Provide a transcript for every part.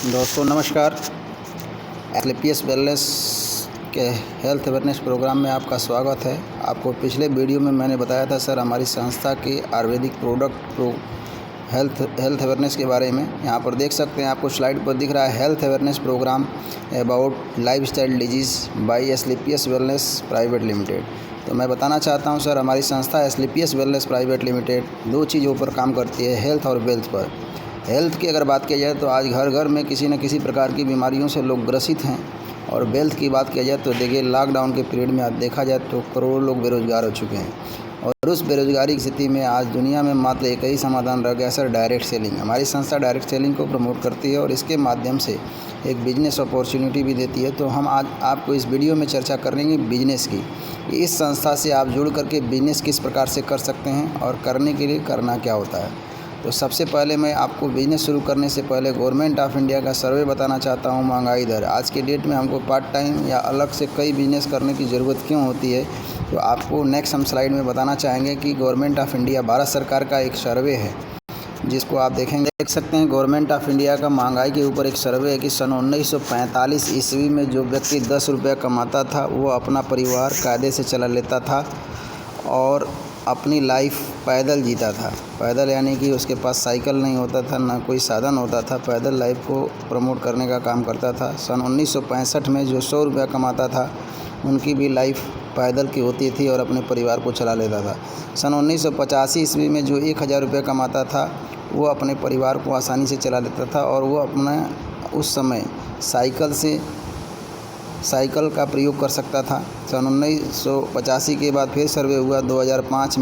दोस्तों नमस्कार। एसलीपीएस वेलनेस के हेल्थ अवेयरनेस प्रोग्राम में आपका स्वागत है। आपको पिछले वीडियो में मैंने बताया था सर हमारी संस्था के आयुर्वेदिक प्रोडक्ट हेल्थ अवेयरनेस के बारे में। यहाँ पर देख सकते हैं, आपको स्लाइड पर दिख रहा है health awareness program about lifestyle disease by SLPS wellness private limited. तो मैं बताना चाहता हूँ सर, हमारी संस्था एसलीपीएस वेलनेस प्राइवेट लिमिटेड दो चीज़ों पर काम करती है, हेल्थ और वेल्थ पर। हेल्थ की अगर बात किया जाए तो आज घर घर में किसी न किसी प्रकार की बीमारियों से लोग ग्रसित हैं। और वेल्थ की बात किया जाए तो देखिए, लॉकडाउन के पीरियड में आज देखा जाए तो करोड़ों लोग बेरोज़गार हो चुके हैं। और उस बेरोज़गारी की स्थिति में आज दुनिया में मात्र एक ही समाधान रह गया सर, डायरेक्ट सेलिंग। हमारी संस्था डायरेक्ट सेलिंग को प्रमोट करती है और इसके माध्यम से एक बिजनेस अपॉर्चुनिटी भी देती है। तो हम आज आपको इस वीडियो में चर्चा करेंगे बिजनेस की। इस संस्था से आप जुड़ करके बिजनेस किस प्रकार से कर सकते हैं और करने के लिए करना क्या होता है। तो सबसे पहले मैं आपको बिज़नेस शुरू करने से पहले गवर्नमेंट ऑफ इंडिया का सर्वे बताना चाहता हूँ, महंगाई दर। आज के डेट में हमको पार्ट टाइम या अलग से कई बिजनेस करने की ज़रूरत क्यों होती है, तो आपको नेक्स्ट हम स्लाइड में बताना चाहेंगे कि गवर्नमेंट ऑफ इंडिया भारत सरकार का एक सर्वे है जिसको आप देख सकते हैं। गवर्नमेंट ऑफ इंडिया का महंगाई के ऊपर एक सर्वे है कि सन 1945 ईस्वी में जो व्यक्ति 10 रुपये कमाता था वो अपना परिवार कायदे से चला लेता था और अपनी लाइफ पैदल जीता था। पैदल यानी कि उसके पास साइकिल नहीं होता था, ना कोई साधन होता था, पैदल लाइफ को प्रमोट करने का काम करता था। सन 1965 में जो 100 रुपया कमाता था उनकी भी लाइफ पैदल की होती थी और अपने परिवार को चला लेता था। सन 1985 ईस्वी में जो 1000 रुपये कमाता था वो अपने परिवार को आसानी से चला लेता था और वो अपना उस समय साइकिल का प्रयोग कर सकता था। सन 1985 के बाद फिर सर्वे हुआ 2005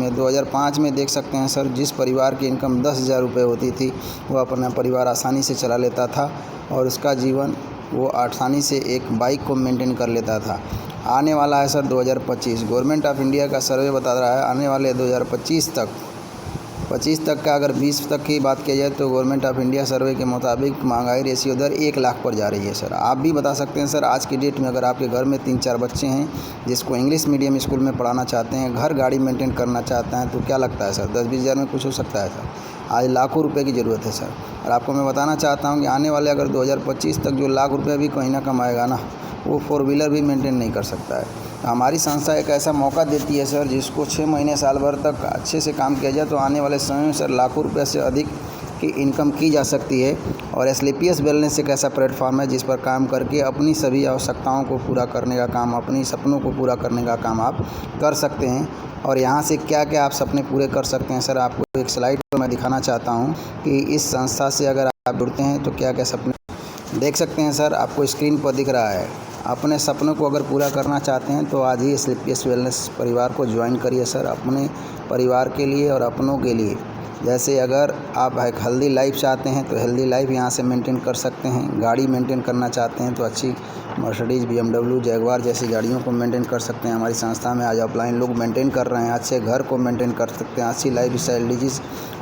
में देख सकते हैं सर, जिस परिवार की इनकम 10,000 रुपये होती थी वो अपना परिवार आसानी से चला लेता था और उसका जीवन वो आसानी से एक बाइक को मेंटेन कर लेता था। आने वाला है सर 2025, गवर्नमेंट ऑफ इंडिया का सर्वे बता रहा है आने वाले 2025 तक का अगर 20 तक की बात की जाए तो गवर्नमेंट ऑफ इंडिया सर्वे के मुताबिक महंगाई रेशियो दर 1 लाख पर जा रही है सर। आप भी बता सकते हैं सर, आज की डेट में अगर आपके घर में 3-4 बच्चे हैं जिसको इंग्लिश मीडियम स्कूल में पढ़ाना चाहते हैं, घर गाड़ी मेंटेन करना चाहते हैं, तो क्या लगता है सर 10-20 हज़ार में कुछ हो सकता है सर? आज लाखों रुपए की ज़रूरत है सर। और आपको मैं बताना चाहता हूँ कि आने वाले अगर 2025 तक जो लाख रुपये भी कहीं ना कमाएगा ना, वो 4 व्हीलर भी मेंटेन नहीं कर सकता है। तो हमारी संस्था एक ऐसा मौका देती है सर, जिसको 6 महीने साल भर तक अच्छे से काम किया जाए तो आने वाले समय में सर लाखों रुपये से अधिक की इनकम की जा सकती है। और एसलीपीएस वेलनेस एक ऐसा प्लेटफॉर्म है जिस पर काम करके अपनी सभी आवश्यकताओं को पूरा करने का काम, अपनी सपनों को पूरा करने का काम आप कर सकते हैं। और यहाँ से क्या क्या आप सपने पूरे कर सकते हैं सर, आपको एक स्लाइड पर मैं दिखाना चाहता हूँ कि इस संस्था से अगर आप जुड़ते हैं तो क्या क्या सपने देख सकते हैं सर। आपको स्क्रीन पर दिख रहा है। अपने सपनों को अगर पूरा करना चाहते हैं तो आज ही एसलीपीएस वेलनेस परिवार को ज्वाइन करिए सर, अपने परिवार के लिए और अपनों के लिए। जैसे अगर आप एक हेल्दी लाइफ चाहते हैं तो हेल्दी लाइफ यहाँ से मेंटेन कर सकते हैं। गाड़ी मेंटेन करना चाहते हैं तो अच्छी मर्सिडीज़, BMW, जैगवार जैसी गाड़ियों को मेंटेन कर सकते हैं। हमारी संस्था में आज ऑफलाइन लोग मेंटेन कर रहे हैं, अच्छे घर को मेंटेन कर सकते हैं, अच्छी लाइफ स्टाइल डिजीज़,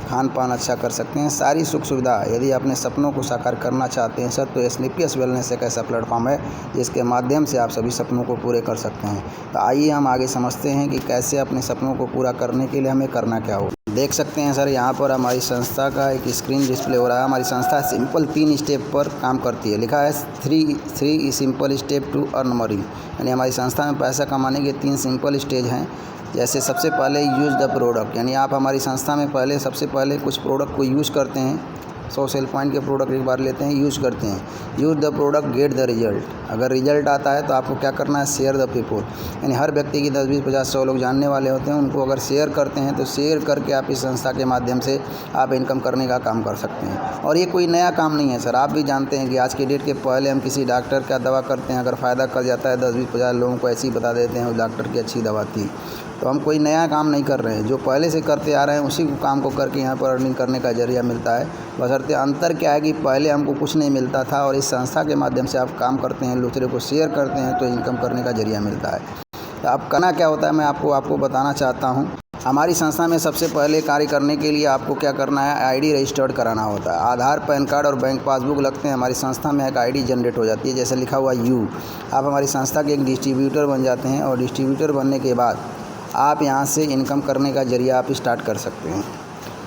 खान पान अच्छा कर सकते हैं, सारी सुख सुविधा। यदि अपने सपनों को साकार करना चाहते हैं सर तो एसलीपीएस वेलनेस एक ऐसा प्लेटफॉर्म है जिसके माध्यम से आप सभी सपनों को पूरे कर सकते हैं। तो आइए हम आगे समझते हैं कि कैसे अपने सपनों को पूरा करने के लिए हमें करना क्या हो। देख सकते हैं सर, यहाँ पर हमारी संस्था का एक स्क्रीन डिस्प्ले हो रहा है। हमारी संस्था सिंपल 3 स्टेप पर काम करती है। लिखा है 3 simple step to earn money, यानी हमारी संस्था में पैसा कमाने के 3 सिंपल स्टेज हैं। जैसे सबसे पहले यूज़ द प्रोडक्ट, यानी आप हमारी संस्था में सबसे पहले कुछ प्रोडक्ट को यूज़ करते हैं। 100 सेल पॉइंट के प्रोडक्ट एक बार लेते हैं, यूज़ करते हैं। Use the product, get the result. अगर रिजल्ट आता है तो आपको क्या करना है, शेयर द पीपल, यानी हर व्यक्ति की 10, 20, 50, 100 लोग जानने वाले होते हैं, उनको अगर शेयर करते हैं तो शेयर करके आप इस संस्था के माध्यम से आप इनकम करने का काम कर सकते हैं। और ये कोई नया काम नहीं है सर, आप भी जानते हैं कि आज की डेट के पहले हम किसी डॉक्टर का दवा करते हैं, अगर फ़ायदा कर जाता है 10, 20, 50 लोगों को ऐसे ही बता देते हैं उस डॉक्टर की अच्छी दवा थी। तो हम कोई नया काम नहीं कर रहे हैं, जो पहले से करते आ रहे हैं उसी काम को करके यहाँ पर अर्निंग करने का जरिया मिलता है। बशर्ते अंतर क्या है कि पहले हमको कुछ नहीं मिलता था और इस संस्था के माध्यम से आप काम करते हैं, दूसरे को शेयर करते हैं तो इनकम करने का जरिया मिलता है। तो आप करना क्या होता है मैं आपको बताना चाहता हूँ। हमारी संस्था में सबसे पहले कार्य करने के लिए आपको क्या करना है, आईडी रजिस्टर्ड कराना होता है। आधार, पैन कार्ड और बैंक पासबुक लगते हैं। हमारी संस्था में एक आईडी जनरेट हो जाती है, जैसे लिखा हुआ यू। आप हमारी संस्था के एक डिस्ट्रीब्यूटर बन जाते हैं और डिस्ट्रीब्यूटर बनने के बाद आप यहाँ से इनकम करने का जरिया आप स्टार्ट कर सकते हैं।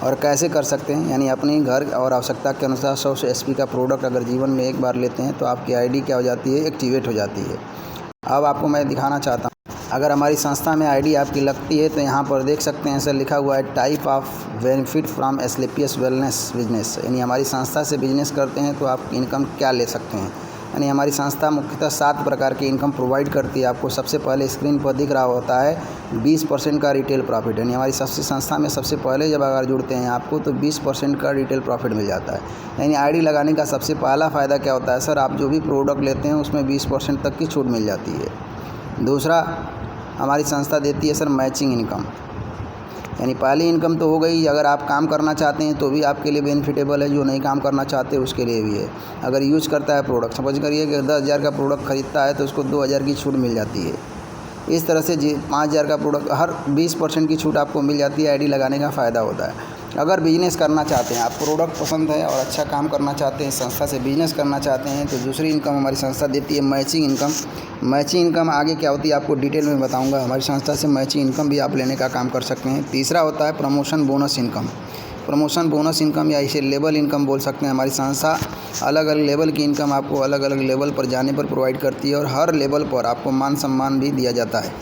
और कैसे कर सकते हैं, यानी अपनी घर और आवश्यकता के अनुसार 100 HP का प्रोडक्ट अगर जीवन में एक बार लेते हैं तो आपकी आईडी क्या हो जाती है, एक्टिवेट हो जाती है। अब आपको मैं दिखाना चाहता हूँ, अगर हमारी संस्था में आईडी आपकी लगती है तो यहाँ पर देख सकते हैं सर लिखा हुआ है type of benefit from Asclepius wellness business, यानी हमारी संस्था से बिजनेस करते हैं तो आप इनकम क्या ले सकते हैं। यानी हमारी संस्था मुख्यतः 7 प्रकार की इनकम प्रोवाइड करती है। आपको सबसे पहले स्क्रीन पर दिख रहा होता है 20% का रिटेल प्रॉफिट, यानी हमारी सबसे संस्था में सबसे पहले जब अगर जुड़ते हैं आपको तो 20% का रिटेल प्रॉफिट मिल जाता है। यानी आईडी लगाने का सबसे पहला फ़ायदा क्या होता है सर, आप जो भी प्रोडक्ट लेते हैं उसमें 20% तक की छूट मिल जाती है। दूसरा, हमारी संस्था देती है सर मैचिंग इनकम, यानी पहली इनकम तो हो गई, अगर आप काम करना चाहते हैं तो भी आपके लिए बेनिफिटेबल है, जो नहीं काम करना चाहते उसके लिए भी है। अगर यूज़ करता है प्रोडक्ट, समझ करिए कि 10,000 का प्रोडक्ट ख़रीदता है तो उसको 2,000 की छूट मिल जाती है। इस तरह से 5,000 का प्रोडक्ट हर 20% की छूट आपको मिल जाती है। आईडी लगाने का फ़ायदा होता है। अगर बिजनेस करना चाहते हैं, आप प्रोडक्ट पसंद है और अच्छा काम करना चाहते हैं, संस्था से बिजनेस करना चाहते हैं, तो दूसरी इनकम हमारी संस्था देती है मैचिंग इनकम। मैचिंग इनकम आगे क्या होती है आपको डिटेल में बताऊंगा। हमारी संस्था से मैचिंग इनकम भी आप लेने का काम कर सकते हैं। तीसरा होता है promotion bonus income. Promotion bonus income या इसे लेवल इनकम बोल सकते हैं। हमारी संस्था अलग अलग लेवल की इनकम आपको अलग अलग लेवल पर जाने पर प्रोवाइड करती है और हर लेवल पर आपको मान सम्मान भी दिया जाता है।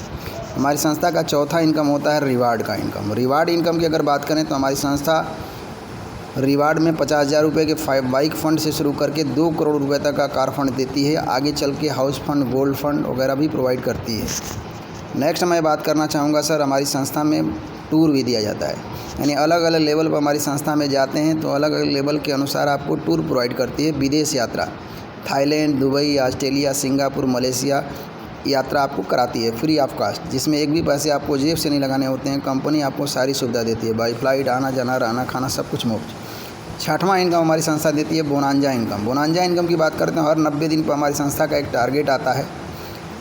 हमारी संस्था का चौथा इनकम होता है रिवार्ड का इनकम। रिवार्ड इनकम की अगर बात करें तो हमारी संस्था रिवार्ड में 50,000 रुपये के बाइक फ़ंड से शुरू करके 2 करोड़ रुपये तक का कार फंड देती है। आगे चल के हाउस फंड, गोल्ड फंड वगैरह भी प्रोवाइड करती है। नेक्स्ट मैं बात करना चाहूँगा सर, हमारी संस्था में टूर भी दिया जाता है, यानी अलग अलग लेवल पर हमारी संस्था में जाते हैं तो अलग अलग लेवल के अनुसार आपको टूर प्रोवाइड करती है। विदेश यात्रा, Thailand, Dubai, Australia, Singapore, Malaysia यात्रा आपको कराती है फ्री ऑफ कास्ट, जिसमें एक भी पैसे आपको जेब से नहीं लगाने होते हैं। कंपनी आपको सारी सुविधा देती है, बाई फ्लाइट आना जाना, रहना खाना सब कुछ मुफ्त। छठवां इनकम हमारी संस्था देती है बोनांजा इनकम। बोनांजा इनकम की बात करते हैं, हर 90 दिन पर हमारी संस्था का एक टारगेट आता है।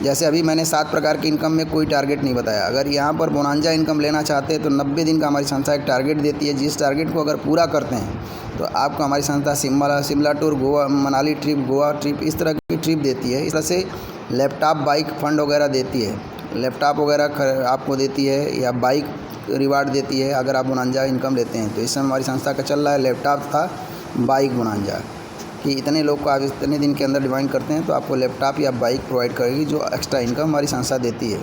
जैसे अभी मैंने 7 प्रकार की इनकम में कोई टारगेट नहीं बताया। अगर यहाँ पर बोनांजा इनकम लेना चाहते हैं तो 90 दिन का हमारी संस्था एक टारगेट देती है। जिस टारगेट को अगर पूरा करते हैं तो आपको हमारी संस्था Shimla tour, Goa, Manali trip, Goa trip, इस तरह की ट्रिप देती है। इस तरह से लैपटॉप, बाइक फंड वगैरह देती है। लैपटॉप वगैरह आपको देती है या बाइक रिवार्ड देती है अगर आप बोनांजा इनकम लेते हैं। तो इस समय हमारी संस्था का चल रहा है लैपटॉप था बाइक बोनांजा, कि इतने लोग को आप इतने दिन के अंदर डिवाइड करते हैं तो आपको लैपटॉप या बाइक प्रोवाइड करेगी, जो एक्स्ट्रा इनकम हमारी संस्था देती है।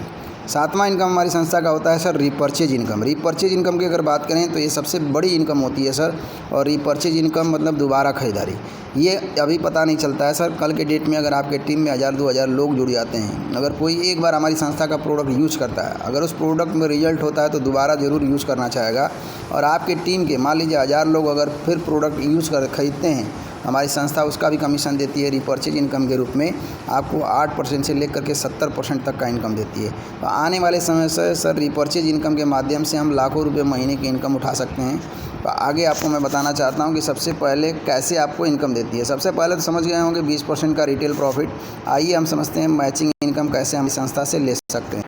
सातवां इनकम हमारी संस्था का होता है sir repurchase income. Repurchase income की अगर बात करें तो ये सबसे बड़ी इनकम होती है सर। और रीपर्चेज इनकम मतलब दोबारा खरीदारी। ये अभी पता नहीं चलता है सर, कल के डेट में अगर आपके टीम में 1000-2000 लोग जुड़ जाते हैं, अगर कोई एक बार हमारी संस्था का प्रोडक्ट यूज़ करता है, अगर उस प्रोडक्ट में रिजल्ट होता है तो दोबारा ज़रूर यूज़ करना चाहेगा। और आपके टीम के मान लीजिए 1000 लोग अगर फिर प्रोडक्ट यूज़ कर खरीदते हैं, हमारी संस्था उसका भी कमीशन देती है रीपर्चेज इनकम के रूप में। आपको 8% से लेकर के 70% तक का इनकम देती है। तो आने वाले समय से सर रीपर्चेज इनकम के माध्यम से हम लाखों रुपए महीने की इनकम उठा सकते हैं। तो आगे आपको मैं बताना चाहता हूं कि सबसे पहले कैसे आपको इनकम देती है। सबसे पहले तो समझ गए होंगे 20% का रिटेल प्रॉफिट। आइए हम समझते हैं मैचिंग इनकम कैसे हम संस्था से ले सकते हैं।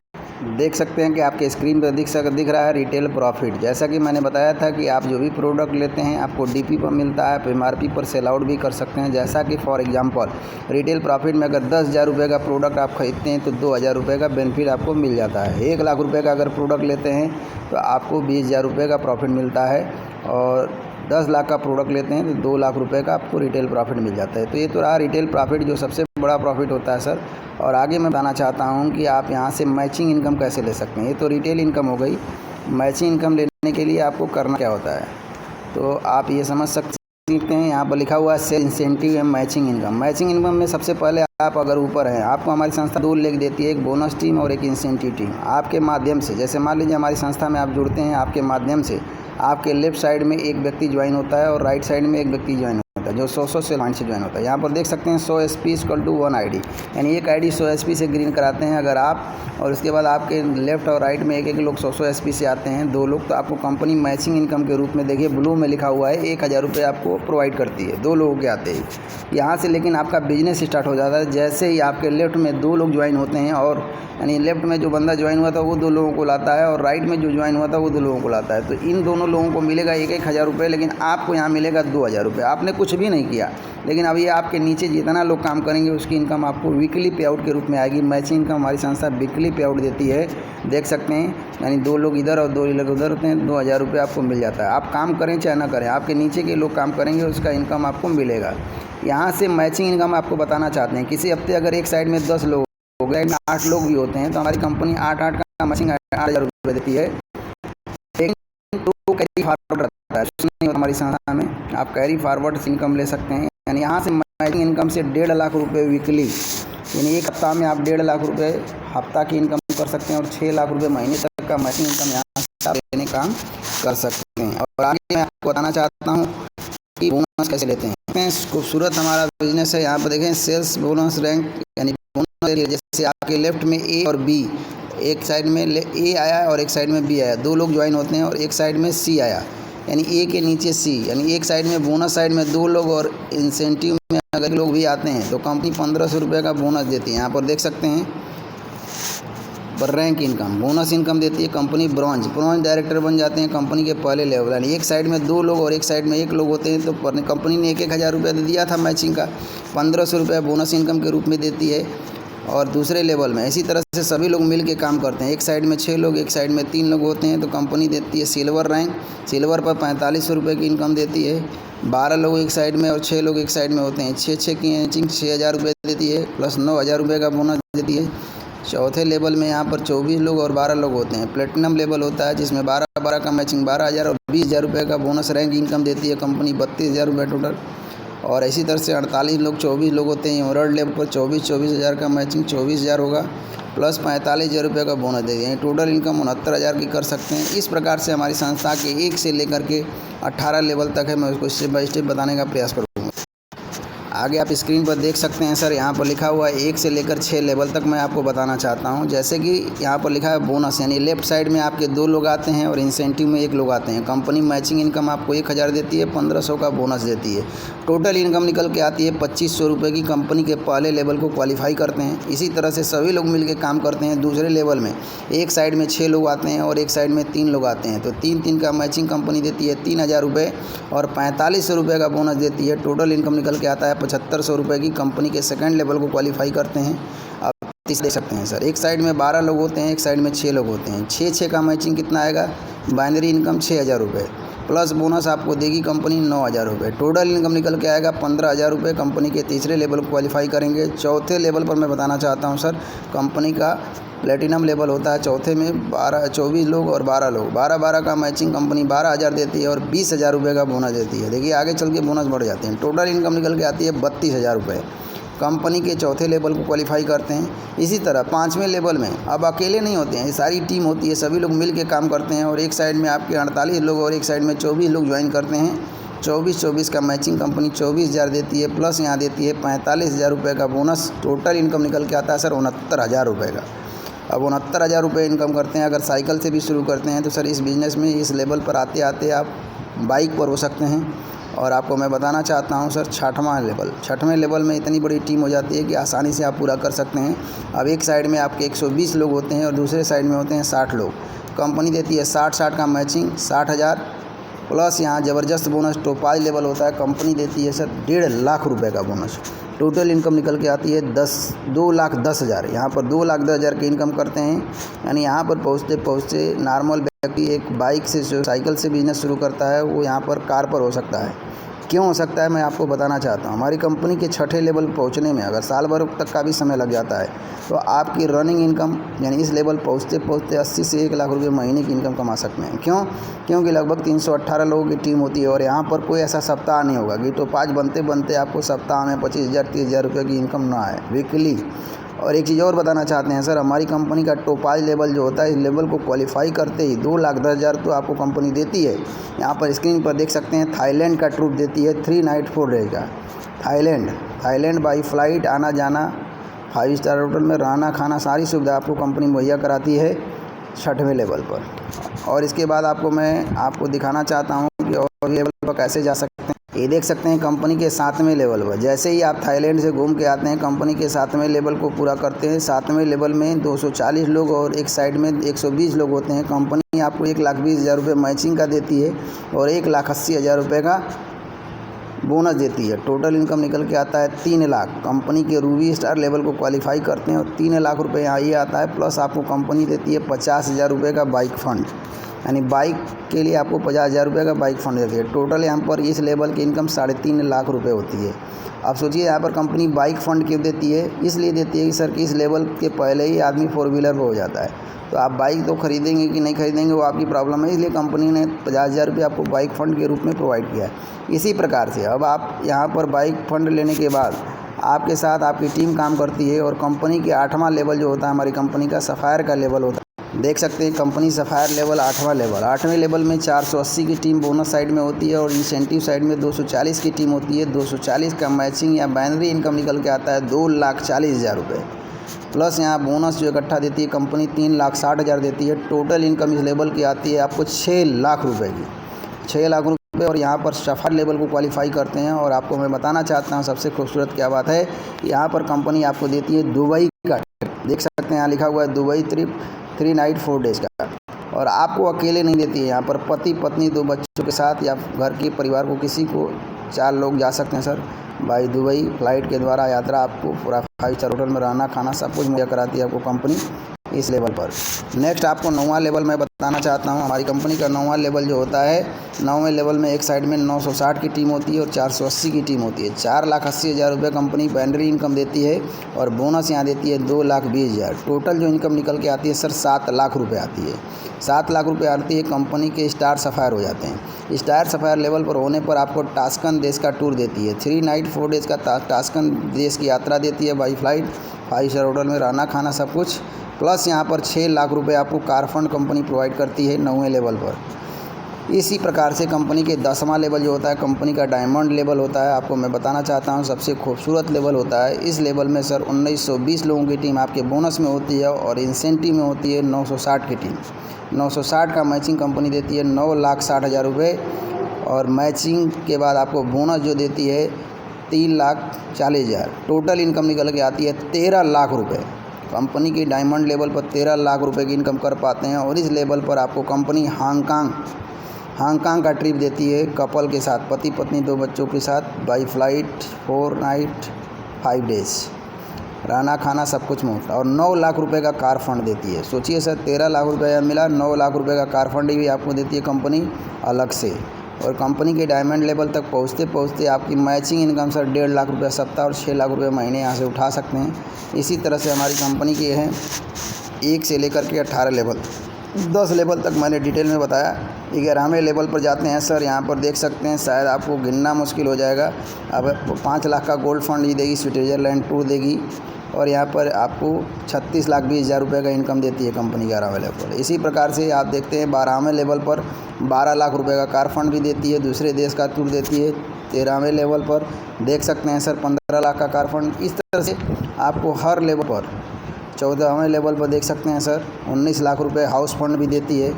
देख सकते हैं कि आपके स्क्रीन पर दिख रहा है रिटेल प्रॉफिट। जैसा कि मैंने बताया था कि आप जो भी प्रोडक्ट लेते हैं आपको डीपी पर मिलता है, आप एमआरपी पर सेल आउट भी कर सकते हैं। जैसा कि फॉर एग्जांपल रिटेल प्रॉफिट में अगर 10,000 रुपये का प्रोडक्ट आप खरीदते हैं तो 2,000 रुपये का बेनिफिट आपको मिल जाता है। 1 लाख रुपये का अगर प्रोडक्ट लेते हैं तो आपको 20,000 रुपये का प्रॉफिट मिलता है। और 10 लाख का प्रोडक्ट लेते हैं तो 2 लाख रुपये का आपको रिटेल प्रॉफिट मिल जाता है। तो ये तो रहा रिटेल प्रॉफिट, जो सबसे बड़ा प्रॉफिट होता है सर। और आगे मैं बताना चाहता हूँ कि आप यहाँ से मैचिंग इनकम कैसे ले सकते हैं। ये तो रिटेल इनकम हो गई। मैचिंग इनकम लेने के लिए आपको करना क्या होता है तो आप ये समझ सकते हैं। यहाँ पर लिखा हुआ है sale incentive and matching income. Matching income में सबसे पहले आप अगर ऊपर हैं, आपको हमारी संस्था 2 लेग देती है, एक बोनस टीम और एक इंसेंटिव टीम। आपके माध्यम से, जैसे मान लीजिए हमारी संस्था में आप जुड़ते हैं, आपके माध्यम से आपके लेफ्ट साइड में एक व्यक्ति ज्वाइन होता है और राइट साइड में एक व्यक्ति ज्वाइन होता है, जो 100 से लाइन से ज्वाइन होता है। यहाँ पर देख सकते हैं 100 SP = 1 ID, यानी एक ID 100 SP से ग्रीन कराते हैं अगर आप, और उसके बाद आपके लेफ्ट और राइट में एक लोग 100 SP से आते हैं, 2 लोग, तो आपको कंपनी मैचिंग इनकम के रूप में देखिए ब्लू में लिखा हुआ है 1000 रुपये आपको प्रोवाइड करती है 2 लोगों के आते ही। यहाँ से लेकिन आपका बिजनेस स्टार्ट हो जाता है। जैसे ही आपके लेफ्ट में 2 लोग ज्वाइन होते हैं और यानी लेफ्ट में जो बंदा ज्वाइन हुआ था वो 2 लोगों को लाता है और राइट में जो ज्वाइन हुआ था वो 2 लोगों को लाता है। तो इन दोनों लोगों को मिलेगा 1,000 रुपये, लेकिन आपको यहाँ मिलेगा 2,000 रुपये। आपने कुछ भी नहीं किया, लेकिन अब ये आपके नीचे जितना लोग काम करेंगे उसकी इनकम आपको वीकली पे आउट के रूप में आएगी। मैचिंग इनकम हमारी संस्था वीकली पे आउट देती है, देख सकते हैं। यानी 2 लोग इधर और 2 लोग उधर होते हैं, 2,000 रुपये आपको मिल जाता है। आप काम करें चाहे ना करें, आपके नीचे के लोग काम करेंगे उसका इनकम आपको मिलेगा। यहाँ से मैचिंग इनकम आपको बताना चाहते हैं। किसी हफ्ते अगर एक साइड में 10 लोग हो गए, 8 लोग भी होते हैं, तो हमारी कंपनी 8 का मैचिंग 8,000 रुपये देती है। लेकिन तो कैरी फॉरवर्ड रहता है, नहीं होता हमारी संस्था में। आप कैरी फॉरवर्ड इनकम ले सकते हैं। यानी यहाँ से मैचिंग इनकम से 1.5 लाख रुपये वीकली, यानी एक हफ्ता में आप 1.5 लाख रुपये हफ्ता की इनकम कर सकते हैं और 6 लाख रुपये महीने तक का मैचिंग इनकम यहाँ से लेने का काम कर सकते हैं। और आगे मैं आपको बताना चाहता हूँ कि बोनस कैसे लेते हैं। खूबसूरत हमारा बिजनेस है। यहाँ पर देखें सेल्स बोनस रैंक, यानी बोनस जैसे आपके लेफ्ट में ए और बी, एक साइड में ए आया और एक साइड में बी आया, 2 लोग ज्वाइन होते हैं और एक साइड में सी आया, यानी ए के नीचे सी, यानी एक साइड में बोनस साइड में 2 लोग और इंसेंटिव में अगर लोग भी आते हैं तो कंपनी 1,500 रुपये का बोनस देती है। यहाँ पर देख सकते हैं पर रैंक इनकम, बोनस इनकम देती है कंपनी ब्रॉन्ज डायरेक्टर बन जाते हैं कंपनी के पहले लेवल। यानी एक साइड में 2 लोग और एक साइड में 1 लोग होते हैं, तो कंपनी ने 1,000 रुपये दे दिया था मैचिंग का, 1,500 रुपये बोनस इनकम के रूप में देती है। और दूसरे लेवल में इसी तरह से सभी लोग मिल के काम करते हैं। एक साइड में 6 लोग, एक साइड में 3 लोग होते हैं, तो कंपनी देती है सिल्वर रैंक। सिल्वर पर 4,500 रुपये की इनकम देती है। 12 लोग एक साइड में और 6 लोग एक साइड में होते हैं, 6 की मैचिंग 6,000 रुपये देती है, प्लस 9,000 रुपये का बोनस देती है। चौथे लेवल में यहाँ पर 24 लोग और 12 लोग होते हैं। प्लेटिनम लेवल होता है जिसमें 12 का मैचिंग 12,000 और 20,000 रुपये का बोनस रैंक इनकम देती है कंपनी, 32,000 रुपये टोटल। और इसी तरह से 48 लोग 24 लोग होते हैं। एमराल्ड लेवल पर 24,000 का मैचिंग 24,000 होगा, प्लस 45,000 रुपये का बोनस देते हैं। टोटल इनकम 69,000 की कर सकते हैं। इस प्रकार से हमारी संस्था के 1 से लेकर के 18 लेवल तक है। मैं उसको स्टेप बाय स्टेप बताने का प्रयास करूँगा। आगे आप स्क्रीन पर देख सकते हैं सर, यहाँ पर लिखा हुआ है 1 से लेकर 6 लेवल तक मैं आपको बताना चाहता हूँ। जैसे कि यहाँ पर लिखा है बोनस, यानी लेफ्ट साइड में आपके 2 लोग आते हैं और इंसेंटिव में 1 लोग आते हैं। कंपनी मैचिंग इनकम आपको 1,000 देती है, 1,500 का बोनस देती है। टोटल इनकम निकल के आती है 2,500 रुपये की। कंपनी के पहले लेवल को क्वालिफाई करते हैं। इसी तरह से सभी लोग मिल के काम करते हैं। दूसरे लेवल में एक साइड में 6 लोग आते हैं और एक साइड में 3 लोग आते हैं, तो 3 का मैचिंग कंपनी देती है 3,000 रुपये और 4,500 रुपये का बोनस देती है। टोटल इनकम निकल के आता है 7,500 रुपये की। कंपनी के सेकंड लेवल को क्वालिफाई करते हैं। आप तीसरे देख सकते हैं सर, एक साइड में 12 लोग होते हैं, एक साइड में 6 लोग होते हैं। 6 का मैचिंग कितना आएगा, बाइनरी इनकम 6,000 रुपये प्लस बोनस आपको देगी कंपनी 9,000 रुपये। टोटल इनकम निकल के आएगा 15,000 रुपये। कंपनी के तीसरे लेवल को क्वालिफाई करेंगे। चौथे लेवल पर मैं बताना चाहता हूँ सर, कंपनी का प्लेटिनम लेवल होता है। चौथे में 24 लोग और 12 लोग, 12 का मैचिंग कंपनी 12,000 देती है और 20,000 रुपये का बोनस देती है। देखिए आगे चल के बोनस बढ़ जाते हैं। टोटल इनकम निकल के आती है 32,000 रुपये। कंपनी के चौथे लेवल को क्वालिफाई करते हैं। इसी तरह 5वें लेवल में अब अकेले नहीं होते हैं, सारी टीम होती है, सभी लोग मिल के काम करते हैं। और एक साइड में आपके 48 लोग और एक साइड में 24 लोग ज्वाइन करते हैं। 24 का मैचिंग कंपनी 24,000 देती है, प्लस यहाँ देती है 45,000 रुपये का बोनस। टोटल इनकम निकल के आता है सर 69,000 रुपये का। अब 69,000 रुपये इनकम करते हैं। अगर साइकिल से भी शुरू करते हैं तो सर इस बिज़नेस में इस लेवल पर आते आते आप बाइक पर हो सकते हैं। और आपको मैं बताना चाहता हूं सर 6वें लेवल में इतनी बड़ी टीम हो जाती है कि आसानी से आप पूरा कर सकते हैं। अब एक साइड में आपके 120 लोग होते हैं और दूसरे साइड में होते हैं 60 लोग। कंपनी देती है 60 का मैचिंग 60,000 प्लस यहाँ ज़बरदस्त बोनस। टोपाज लेवल होता है, कंपनी देती है सर 1.5 लाख रुपये का बोनस। टोटल इनकम निकल के आती है 2,10,000। यहाँ पर 2,10,000 की इनकम करते हैं। यानी यहाँ पर पहुँचते नॉर्मल व्यक्ति एक बाइक से जो साइकिल से बिजनेस शुरू करता है वो यहाँ पर कार पर हो सकता है। क्यों हो सकता है मैं आपको बताना चाहता हूँ। हमारी कंपनी के 6ठे लेवल पहुँचने में अगर साल भर तक का भी समय लग जाता है तो आपकी रनिंग इनकम यानी इस लेवल पहुँचते 80 से 1 लाख रुपये महीने की इनकम कमा सकते हैं। क्यों? क्योंकि लगभग 318 लोगों की टीम होती है और यहाँ पर कोई ऐसा सप्ताह नहीं होगा कि टोपाज बनते आपको सप्ताह में 25,000 30,000 रुपये की इनकम ना आए वीकली। और एक चीज़ और बताना चाहते हैं सर, हमारी कंपनी का टोपाज लेवल जो होता है इस लेवल को क्वालिफाई करते ही 2,10,000 तो आपको कंपनी देती है। यहाँ पर स्क्रीन पर देख सकते हैं थाईलैंड का ट्रूप देती है 3 नाइट 4 डे का। थाईलैंड बाई फ्लाइट आना जाना, 5 स्टार होटल में रहना खाना सारी सुविधा आपको कंपनी मुहैया कराती है 6वें लेवल पर। और इसके बाद मैं आपको दिखाना चाहता हूँ कि और लेवल पर कैसे जा सकते हैं। ये देख सकते हैं कंपनी के 7वें लेवल पर। जैसे ही आप थाईलैंड से घूम के आते हैं, कंपनी के 7वें लेवल को पूरा करते हैं। 7वें लेवल में 240 लोग और एक साइड में 120 लोग होते हैं। कंपनी आपको 1,20,000 रुपये मैचिंग का देती है और 1,80,000 रुपये का बोनस देती है। टोटल इनकम निकल के आता है 3 लाख। कंपनी के रूबी स्टार लेवल को क्वालिफाई करते हैं और 3 लाख रुपये यहाँ ये आता है। प्लस आपको कंपनी देती है 50,000 रुपये का बाइक फंड, यानी बाइक के लिए आपको 50,000 रुपये का बाइक फंड देती है। टोटल यहाँ पर इस लेवल की इनकम 3.5 लाख रुपये होती है। अब सोचिए यहाँ पर कंपनी बाइक फ़ंड क्यों देती है? इसलिए देती है कि सर कि इस लेवल के पहले ही आदमी 4 व्हीलर पर हो जाता है, तो आप बाइक तो खरीदेंगे कि नहीं खरीदेंगे वो आपकी प्रॉब्लम है। इसलिए कंपनी ने 50,000 रुपये आपको बाइक फ़ंड के रूप में प्रोवाइड किया है। इसी प्रकार से अब आप यहाँ पर बाइक फ़ंड लेने के बाद आपके साथ आपकी टीम काम करती है और कंपनी के 8वां लेवल जो होता है हमारी कंपनी का सफ़ायर का लेवल होता है। देख सकते हैं कंपनी सफ़ायर लेवल 8वां लेवल। 8वें लेवल में 480 की टीम बोनस साइड में होती है और इंसेंटिव साइड में 240 की टीम होती है। 240 का मैचिंग या बाइनरी इनकम निकल के आता है 2,40,000 रुपये। प्लस यहाँ बोनस जो इकट्ठा देती है कंपनी 3,60,000 देती है। टोटल इनकम इस लेवल की आती है आपको 6 लाख रुपये की, 6 लाख रुपये। और यहाँ पर सफ़ायर लेवल को क्वालिफाई करते हैं। और आपको मैं बताना चाहता हूँ सबसे खूबसूरत क्या बात है, यहाँ पर कंपनी आपको देती है दुबई का ट्रिप। देख सकते हैं यहाँ लिखा हुआ है दुबई ट्रिप 3 नाइट 4 डेज़ का। और आपको अकेले नहीं देती है, यहाँ पर पति पत्नी 2 बच्चों के साथ या घर के परिवार को किसी को 4 लोग जा सकते हैं सर बाई दुबई फ्लाइट के द्वारा। यात्रा आपको पूरा 5 स्टार होटल में रहना खाना सब कुछ मुहैया कराती है आपको कंपनी इस लेवल पर। नेक्स्ट आपको 9वां लेवल मैं बताना चाहता हूँ। हमारी कंपनी का 9वां लेवल जो होता है, 9वें लेवल में एक साइड में 960 की टीम होती है और 480 की टीम होती है। 4,80,000 रुपये कंपनी बाइनरी इनकम देती है और बोनस यहाँ देती है 2,20,000। टोटल जो इनकम निकल के आती है सर 7 लाख रुपये आती है। 7 लाख रुपये आती है। कंपनी के स्टार सफ़ायर हो जाते हैं। स्टार सफ़ायर लेवल पर होने पर आपको टास्कन देश का टूर देती है। 3 नाइट 4 डेज़ का टास्कन देश की यात्रा देती है बाई फ्लाइट। 5 स्टार होटल में रहना खाना सब कुछ। प्लस यहाँ पर 6 लाख रुपए आपको कार फंड कंपनी प्रोवाइड करती है 9वें लेवल पर। इसी प्रकार से कंपनी के 10वां लेवल जो होता है कंपनी का डायमंड लेवल होता है। आपको मैं बताना चाहता हूँ सबसे खूबसूरत लेवल होता है। इस लेवल में सर 1920 लोगों की टीम आपके बोनस में होती है और इंसेंटिव में होती है 960 की टीम। 960 का मैचिंग कंपनी देती है 9,60,000 रुपये और मैचिंग के बाद आपको बोनस जो देती है 3,40,000। टोटल इनकम निकल के आती है 13 लाख रुपये। कंपनी की डायमंड लेवल पर 13 लाख रुपए की इनकम कर पाते हैं। और इस लेवल पर आपको कंपनी हांगकांग का ट्रिप देती है कपल के साथ, पति पत्नी 2 बच्चों के साथ बाई फ्लाइट 4 नाइट 5 डेज़, रहना खाना सब कुछ मुफ्त। और 9 लाख रुपए का कार फंड देती है। सोचिए सर 13 लाख रुपये मिला, 9 लाख रुपए का कार फंड भी आपको देती है कंपनी अलग से। और कंपनी के डायमंड लेवल तक पहुँचते आपकी मैचिंग इनकम सर 1.5 लाख रुपये सप्ताह और 6 लाख रुपये महीने यहाँ से उठा सकते हैं। इसी तरह से हमारी कंपनी की है 1 से लेकर के 18 लेवल, 10 लेवल तक मैंने डिटेल में बताया। 11वें लेवल पर जाते हैं सर। यहाँ पर देख सकते हैं शायद आपको गिनना मुश्किल हो जाएगा। अब 5 लाख का गोल्ड फंड ही देगी, स्विट्ज़रलैंड टूर देगी। और यहाँ पर आपको 36,20,000 रुपये का इनकम देती है कंपनी 11वें लेवल पर। इसी प्रकार से आप देखते हैं 12वें लेवल पर 12 लाख रुपये का कार फंड भी देती है, दूसरे देश का टूर देती है। 13वें लेवल पर देख सकते हैं सर 15 लाख का कार फंड। इस तरह से आपको हर लेवल पर 14वें लेवल पर देख सकते हैं सर 19 लाख रुपये हाउस फंड भी देती है,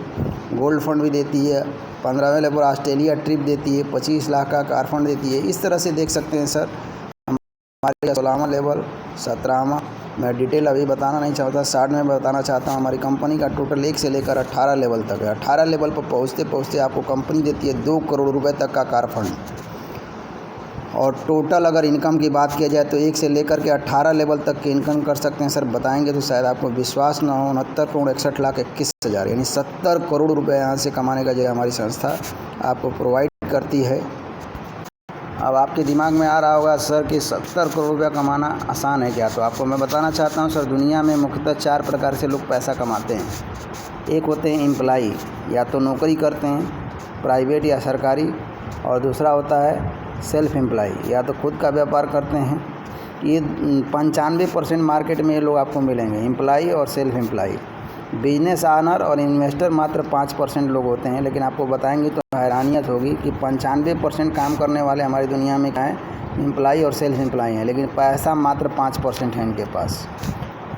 गोल्ड फंड भी देती है। 15वें लेवल पर ऑस्ट्रेलिया ट्रिप देती है, 25 लाख का कार फंड देती है। इस तरह से देख सकते हैं सर हमारे 16वां लेवल, 17वां मैं डिटेल अभी बताना नहीं चाहता, 60 में बताना चाहता हूँ। हमारी कंपनी का टोटल 1 से लेकर 18 लेवल तक है। 18 लेवल पर पहुँचते आपको कंपनी देती है 2 करोड़ रुपए तक का कार फंड। और टोटल अगर इनकम की बात किया जाए तो 1 से लेकर के 18 लेवल तक की इनकम कर सकते हैं सर। बताएंगे तो शायद आपको विश्वास ना हो। 69,61,21,000 यानी 70 करोड़ रुपए यहाँ से कमाने का जो हमारी संस्था आपको प्रोवाइड करती है। अब आपके दिमाग में आ रहा होगा सर कि 70 करोड़ रुपया कमाना आसान है क्या? तो आपको मैं बताना चाहता हूँ सर, दुनिया में मुख्यतः 4 प्रकार से लोग पैसा कमाते हैं। एक होते हैं एम्प्लॉई, या तो नौकरी करते हैं प्राइवेट या सरकारी, और दूसरा होता है सेल्फ एम्प्लॉई, या तो खुद का व्यापार करते हैं। ये 95% मार्केट में ये लोग आपको मिलेंगे, एम्प्लॉई और सेल्फ एम्प्लॉई। बिजनेस ऑनर और इन्वेस्टर मात्र 5% लोग होते हैं। लेकिन आपको बताएंगे तो हैरानियत होगी कि 95% काम करने वाले हमारी दुनिया में क्या है, एम्प्लॉई और सेल्फ एम्प्लॉई हैं, लेकिन पैसा मात्र 5% है इनके पास।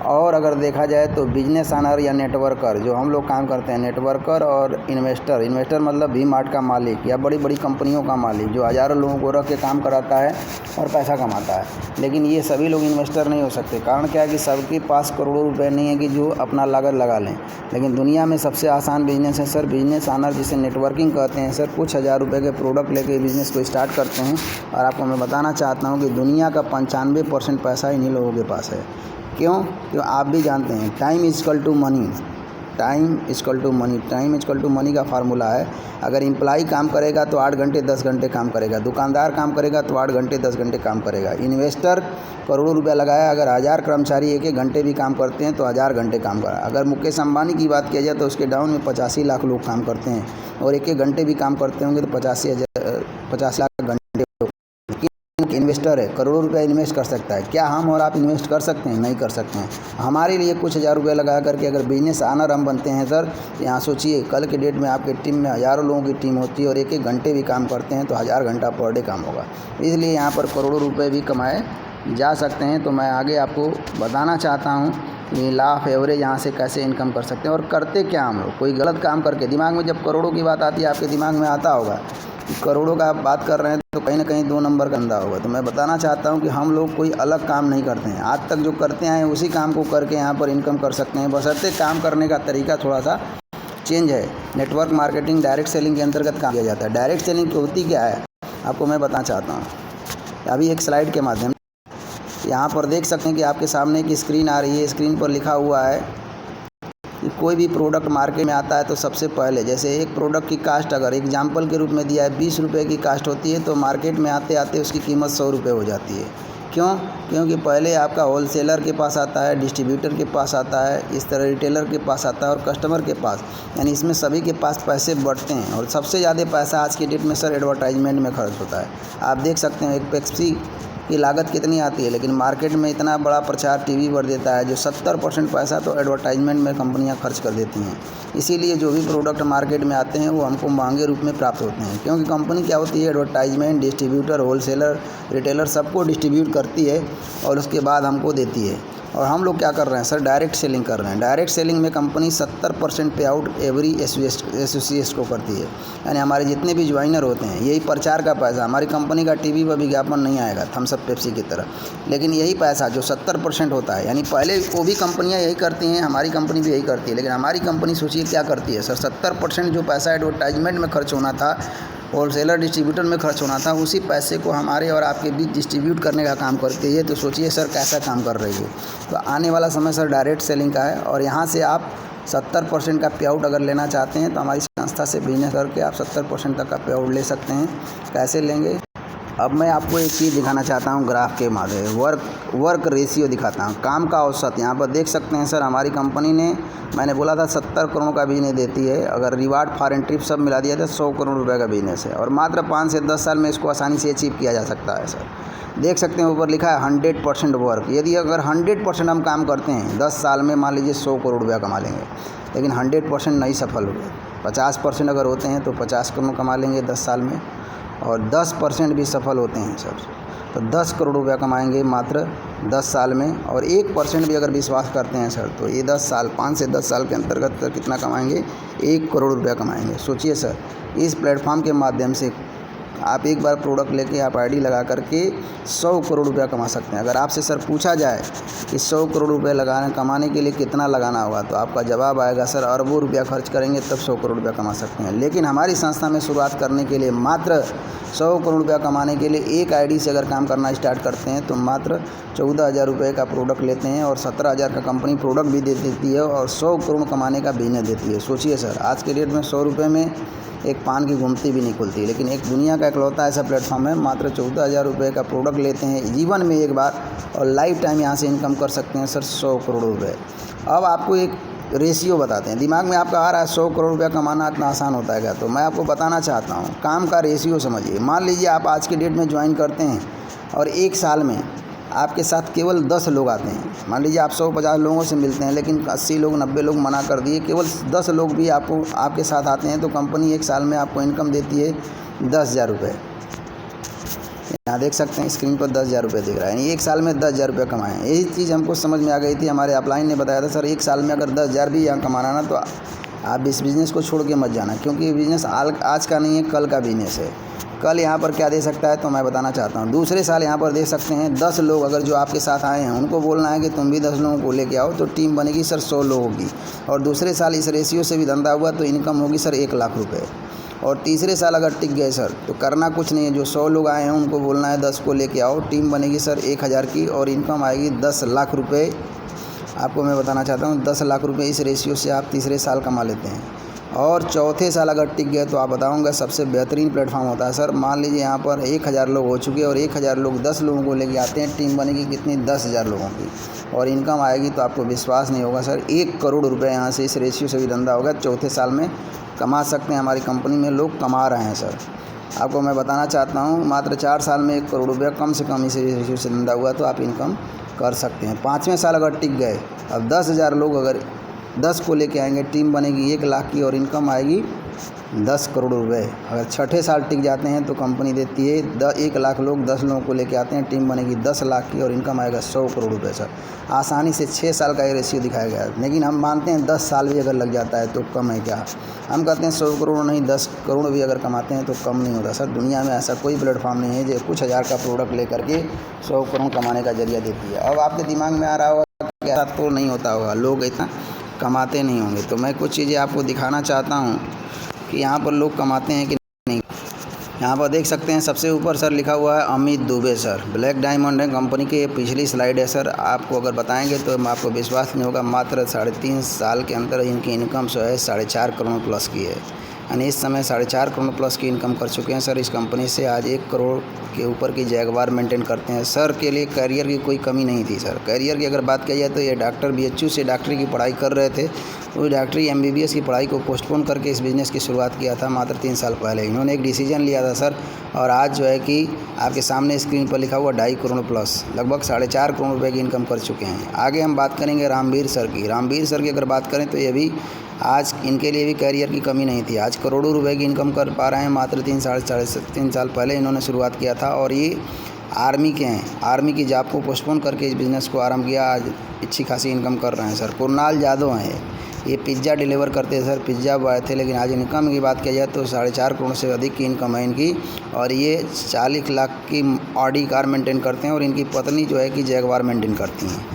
और अगर देखा जाए तो बिजनेस ऑनर या नेटवर्कर, जो हम लोग काम करते हैं, नेटवर्कर और इन्वेस्टर मतलब वी मार्ट का मालिक या बड़ी बड़ी कंपनियों का मालिक जो हज़ारों लोगों को रख के काम कराता है और पैसा कमाता है। लेकिन ये सभी लोग इन्वेस्टर नहीं हो सकते। कारण क्या है कि सबके पास करोड़ों रुपए नहीं है कि जो अपना लागत लगा लें। लेकिन दुनिया में सबसे आसान बिजनेस है सर बिजनेस ऑनर, जिसे नेटवर्किंग कहते हैं सर। कुछ हज़ार रुपये के प्रोडक्ट लेके बिज़नेस को स्टार्ट करते हैं। और आपको मैं बताना चाहता हूँ कि दुनिया का 95% पैसा इन्हीं लोगों के पास है। क्यों आप भी जानते हैं, time is equal to money. Time is equal to money का फार्मूला है। अगर एम्प्लॉय काम करेगा तो 8 घंटे 10 घंटे काम करेगा, दुकानदार काम करेगा तो 8 घंटे 10 घंटे काम करेगा। इन्वेस्टर करोड़ों रुपया लगाया, अगर 1000 कर्मचारी 1-1 घंटे भी काम करते हैं तो 1000 घंटे काम करा। अगर मुकेश अंबानी की बात किया जाए तो उसके डाउन में 85 लाख लोग काम करते हैं और 1-1 घंटे भी काम करते होंगे तो 50 लाख घंटे। इन्वेस्टर है, करोड़ों रुपया इन्वेस्ट कर सकता है। क्या हम और आप इन्वेस्ट कर सकते हैं? नहीं कर सकते हैं। हमारे लिए कुछ हज़ार रुपये लगा करके अगर बिजनेस ऑनर हम बनते हैं सर, यहाँ सोचिए कल के डेट में आपके टीम में हज़ारों लोगों की टीम होती है और 1-1 घंटे भी काम करते हैं तो 1000 घंटा पर डे काम होगा। इसलिए यहाँ पर करोड़ों रुपये भी कमाए जा सकते हैं। तो मैं आगे आपको बताना चाहता हूँ कि लॉ ऑफ एवरेज यहाँ से कैसे इनकम कर सकते हैं और करते क्या हम लोग। कोई गलत काम करके दिमाग में, जब करोड़ों की बात आती है आपके दिमाग में आता होगा कि करोड़ों का आप बात कर रहे हैं तो कहीं ना कहीं 2 नंबर का अंधा होगा। तो मैं बताना चाहता हूं कि हम लोग कोई अलग काम नहीं करते हैं। आज तक जो करते आए हैं उसी काम को करके यहाँ पर इनकम कर सकते हैं, बशर्ते काम करने का तरीका थोड़ा सा चेंज है। नेटवर्क मार्केटिंग डायरेक्ट सेलिंग के अंतर्गत काम किया जाता है। डायरेक्ट सेलिंग की होती क्या है आपको मैं बताना चाहता हूँ। अभी एक स्लाइड के माध्यम यहाँ पर देख सकते हैं कि आपके सामने एक स्क्रीन आ रही है। स्क्रीन पर लिखा हुआ है कि कोई भी प्रोडक्ट मार्केट में आता है तो सबसे पहले, जैसे एक प्रोडक्ट की कास्ट अगर एग्जाम्पल के रूप में दिया है 20 रुपये की कास्ट होती है, तो मार्केट में आते आते उसकी कीमत 100 रुपये हो जाती है। क्यों? क्योंकि पहले आपका होलसेलर के पास आता है, डिस्ट्रीब्यूटर के पास आता है, इस तरह रिटेलर के पास आता है और कस्टमर के पास, यानी इसमें सभी के पास पैसे बढ़ते हैं। और सबसे ज़्यादा पैसा आज की डेट में सर एडवर्टाइजमेंट में खर्च होता है। आप देख सकते हैं एक पेप्सी की लागत कितनी आती है, लेकिन मार्केट में इतना बड़ा प्रचार टीवी पर देता है जो 70% पैसा तो एडवर्टाइजमेंट में कंपनियां खर्च कर देती हैं। इसीलिए जो भी प्रोडक्ट मार्केट में आते हैं वो हमको महंगे रूप में प्राप्त होते हैं, क्योंकि कंपनी क्या होती है एडवर्टाइजमेंट, डिस्ट्रीब्यूटर, होलसेलर, रिटेलर सबको डिस्ट्रीब्यूट करती है और उसके बाद हमको देती है। और हम लोग क्या कर रहे हैं सर, डायरेक्ट सेलिंग कर रहे हैं। डायरेक्ट सेलिंग में कंपनी 70% पे आउट एवरी एसोसिएट को करती है, यानी हमारे जितने भी ज्वाइनर होते हैं यही प्रचार का पैसा, हमारी कंपनी का टीवी पर विज्ञापन नहीं आएगा थम्स अप पेप्सी की तरह, लेकिन यही पैसा जो 70% होता है, यानी पहले वो भी कंपनियां यही करती हैं, हमारी कंपनी भी यही करती है, लेकिन हमारी कंपनी सोचिए क्या करती है सर, 70% जो पैसा एडवर्टाइजमेंट में खर्च होना था, होलसेलर डिस्ट्रीब्यूटर में खर्च होना था, उसी पैसे को हमारे और आपके बीच डिस्ट्रीब्यूट करने का काम करती है। तो सोचिए सर कैसा काम कर रही है। तो आने वाला समय सर डायरेक्ट सेलिंग का है और यहाँ से आप 70% का पे आउट अगर लेना चाहते हैं तो हमारी संस्था से बिजनेस करके आप 70% तक का पे आउट ले सकते हैं। कैसे लेंगे? अब मैं आपको एक चीज़ दिखाना चाहता हूँ ग्राफ के माध्यम, वर्क रेशियो दिखाता हूँ, काम का औसत। यहाँ पर देख सकते हैं सर हमारी कंपनी ने, मैंने बोला था 70 करोड़ का बिजनेस देती है, अगर रिवार्ड फॉरेन ट्रिप सब मिला दिया तो 100 करोड़ रुपए का बिजनेस है और मात्र 5 से 10 साल में इसको आसानी से अचीव किया जा सकता है सर। देख सकते हैं ऊपर लिखा है 100% वर्क। यदि अगर 100% हम काम करते हैं 10 साल में मान लीजिए 100 करोड़ रुपया कमा लेंगे, लेकिन 100% नहीं सफल हुए, 50% अगर होते हैं तो 50 करोड़ कमा लेंगे 10 साल में, और 10% भी सफल होते हैं सर तो 10 करोड़ रुपया कमाएंगे मात्र 10 साल में। और 1% भी अगर विश्वास करते हैं सर तो ये 10 साल, 5 से 10 साल के अंतर्गत कितना कमाएंगे? 1 करोड़ रुपया कमाएंगे। सोचिए सर, इस प्लेटफॉर्म के माध्यम से आप एक बार प्रोडक्ट लेके आप आईडी लगा करके 100 करोड़ रुपया कमा सकते हैं। अगर आपसे सर पूछा जाए कि 100 करोड़ रुपये कमाने के लिए कितना लगाना होगा, तो आपका जवाब आएगा सर अरबों रुपया खर्च करेंगे तब 100 करोड़ रुपया कमा सकते हैं। लेकिन हमारी संस्था में शुरुआत करने के लिए मात्र 100 करोड़ रुपया कमाने के लिए एक आईडी से अगर काम करना स्टार्ट करते हैं तो मात्र 14,000 रुपये का प्रोडक्ट लेते हैं और 17,000 का कंपनी प्रोडक्ट भी दे देती है और 100 करोड़ कमाने का बिजनेस देती है। सोचिए सर, आज के डेट में 100 रुपये में एक पान की गुमती भी नहीं खुलती, लेकिन एक दुनिया का इकलौता ऐसा प्लेटफॉर्म है, मात्र 14,000 रुपये का प्रोडक्ट लेते हैं जीवन में एक बार और लाइफ टाइम यहाँ से इनकम कर सकते हैं सर 100 करोड़ रुपये। अब आपको एक रेशियो बताते हैं, दिमाग में आपका आ रहा है 100 करोड़ रुपया कमाना इतना आसान होता है क्या? तो मैं आपको बताना चाहता हूँ, काम का रेशियो समझिए। मान लीजिए आप आज के डेट में ज्वाइन करते हैं और 1 साल में आपके साथ केवल 10 लोग आते हैं। मान लीजिए आप 150 लोगों से मिलते हैं, लेकिन 80 लोग 90 लोग मना कर दिए, केवल 10 लोग भी आपके साथ आते हैं, तो कंपनी 1 साल में आपको इनकम देती है 10,000 रुपये। यहाँ देख सकते हैं स्क्रीन पर 10,000 रुपये दिख रहा है, यानी एक साल में 10,000 रुपये कमाए हैं। यही चीज़ हमको समझ में आ गई थी, हमारे अपलाइन ने बताया था सर एक साल में अगर 10,000 भी यहाँ कमाना ना तो आप इस बिज़नेस को छोड़ के मत जाना, क्योंकि बिज़नेस आज का नहीं है, कल का बिज़नेस है। कल यहाँ पर क्या दे सकता है तो मैं बताना चाहता हूँ। दूसरे साल यहाँ पर दे सकते हैं 10 लोग अगर जो आपके साथ आए हैं उनको बोलना है कि तुम भी 10 लोगों को लेके आओ, तो टीम बनेगी सर 100 लोगों की। और दूसरे साल इस रेशियो से भी धंधा हुआ तो इनकम होगी सर 1 लाख रुपये। और तीसरे साल अगर टिक गए सर तो करना कुछ नहीं है, जो 100 लोग आए हैं उनको बोलना है 10 को लेके आओ, टीम बनेगी सर 1,000 की और इनकम आएगी 10 लाख रुपये। आपको मैं बताना चाहता हूँ 10 लाख रुपये इस रेशियो से आप तीसरे साल कमा लेते हैं। और चौथे साल अगर टिक गए तो आप बताऊंगा सबसे बेहतरीन प्लेटफॉर्म होता है सर। मान लीजिए यहाँ पर 1,000 लोग हो चुके हैं और 1,000 लोग 10 लोगों को लेके आते हैं, टीम बनेगी कितनी 10,000 लोगों की और इनकम आएगी तो आपको विश्वास नहीं होगा सर 1 करोड़ रुपये यहाँ से इस रेशियो से भी धंधा होगा। चौथे साल में कमा सकते हैं, हमारी कंपनी में लोग कमा रहे हैं सर। आपको मैं बताना चाहता हूँ मात्र 4 साल में 1 करोड़ रुपया कम से कम इस रेशियो से धंधा हुआ तो आप इनकम कर सकते हैं। 5वें साल अगर टिक गए, अब 10,000 लोग अगर 10 को लेके आएंगे, टीम बनेगी 1 लाख की और इनकम आएगी 10 करोड़ रुपए। अगर छठे साल टिक जाते हैं तो कंपनी देती है 1 लाख लोग 10 लोगों को लेके आते हैं, टीम बनेगी 10 लाख की और इनकम आएगा 100 करोड़ रुपए सर। आसानी से 6 साल का ये रेशियो दिखाया गया है, लेकिन हम मानते हैं 10 साल भी अगर लग जाता है तो कम है क्या। हम कहते हैं 100 करोड़ नहीं 10 करोड़ भी अगर कमाते हैं तो कम नहीं होता सर। दुनिया में ऐसा कोई प्लेटफॉर्म नहीं है जो कुछ हज़ार का प्रोडक्ट लेकर के 100 करोड़ कमाने का जरिया देती है। अब आपके दिमाग में आ रहा होगा क्या, तो नहीं होता होगा, लोग इतना कमाते नहीं होंगे। तो मैं कुछ चीज़ें आपको दिखाना चाहता हूँ कि यहाँ पर लोग कमाते हैं कि नहीं। यहाँ पर देख सकते हैं सबसे ऊपर सर लिखा हुआ है Amit Dubey sir, black diamond है कंपनी की। पिछली स्लाइड है सर, आपको अगर बताएंगे तो आपको विश्वास नहीं होगा। मात्र 3.5 साल के अंदर इनकी इनकम जो है 4.5 करोड़ प्लस की है, यानी इस समय 4.5 करोड़ प्लस की इनकम कर चुके हैं सर इस कंपनी से। आज 1 करोड़ के ऊपर की जैगवार मेंटेन करते हैं सर। के लिए करियर की कोई कमी नहीं थी सर। करियर की अगर बात की जाए तो ये डॉक्टर BHU से डॉक्टरी की पढ़ाई कर रहे थे, तो डॉक्टरी MBBS की पढ़ाई को पोस्टपोन करके इस बिज़नेस की शुरुआत किया था मात्र 3 साल पहले। इन्होंने एक डिसीजन लिया था सर, और आज जो है कि आपके सामने स्क्रीन पर लिखा हुआ 2.5 करोड़ प्लस, लगभग 4.5 करोड़ रुपये की इनकम कर चुके हैं। आगे हम बात करेंगे रामवीर सर की। रामवीर सर की अगर बात करें तो ये भी आज इनके लिए भी करियर की कमी नहीं थी। आज करोड़ों रुपए की इनकम कर पा रहे हैं। मात्र 3 साल पहले इन्होंने शुरुआत किया था और ये आर्मी के हैं। आर्मी की जॉब को पोस्टपोन करके इस बिज़नेस को आरंभ किया। आज अच्छी खासी इनकम कर रहे हैं सर। कुरनाल यादव हैं, ये पिज़्ज़ा डिलीवर करते हैं सर, पिज़्ज़ा बॉय थे, लेकिन आज इनकम की बात की जाए तो 4.5 करोड़ से अधिक की इनकम है इनकी। और ये 40 लाख की ऑडी कार मेंटेन करते हैं और इनकी पत्नी जो है कि जैगवार मेंटेन करती हैं।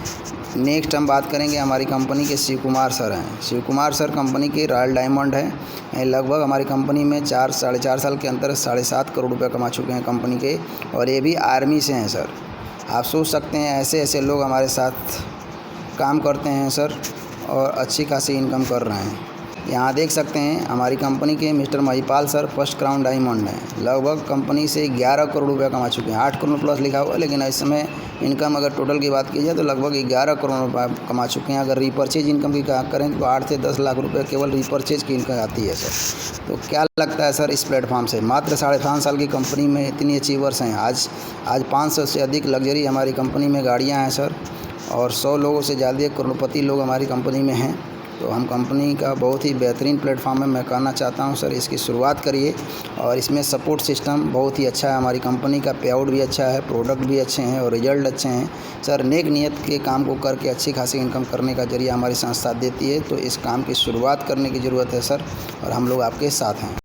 नेक्स्ट हम बात करेंगे हमारी कंपनी के शिव कुमार सर हैं। शिव कुमार सर कंपनी के रॉयल डायमंड हैं। लगभग हमारी कंपनी में 4-4.5 साल के अंदर 7.5 करोड़ रुपये कमा चुके हैं कंपनी के, और ये भी आर्मी से हैं सर। आप सोच सकते हैं ऐसे ऐसे लोग हमारे साथ काम करते हैं सर और अच्छी खासी इनकम कर रहे हैं। यहाँ देख सकते हैं हमारी कंपनी के mister Mahipal sir first crown diamond हैं। लगभग कंपनी से 11 करोड़ रुपया कमा चुके हैं। 8 करोड़ प्लस लिखा हुआ है, लेकिन इस समय इनकम अगर टोटल की बात की जाए तो लगभग 11 करोड़ रुपये कमा चुके हैं। अगर रिपर्चेज इनकम की बात करें तो 8 से 10 लाख रुपये केवल रिपर्चेज की इनकम आती है सर। तो क्या लगता है सर इस प्लेटफॉर्म से? मात्र 5.5 साल की कंपनी में इतनी अचीवर्स हैं। आज 500 से अधिक लग्जरी हमारी कंपनी में गाड़ियाँ हैं सर, और 100 लोगों से ज़्यादा करोड़पति लोग हमारी कंपनी में हैं। तो हम कंपनी का बहुत ही बेहतरीन प्लेटफॉर्म है। मैं कहना चाहता हूं सर इसकी शुरुआत करिए, और इसमें सपोर्ट सिस्टम बहुत ही अच्छा है। हमारी कंपनी का पे आउट भी अच्छा है, प्रोडक्ट भी अच्छे हैं और रिजल्ट अच्छे हैं सर। नेक नियत के काम को करके अच्छी खासी इनकम करने का जरिया हमारी संस्था देती है। तो इस काम की शुरुआत करने की ज़रूरत है सर, और हम लोग आपके साथ हैं।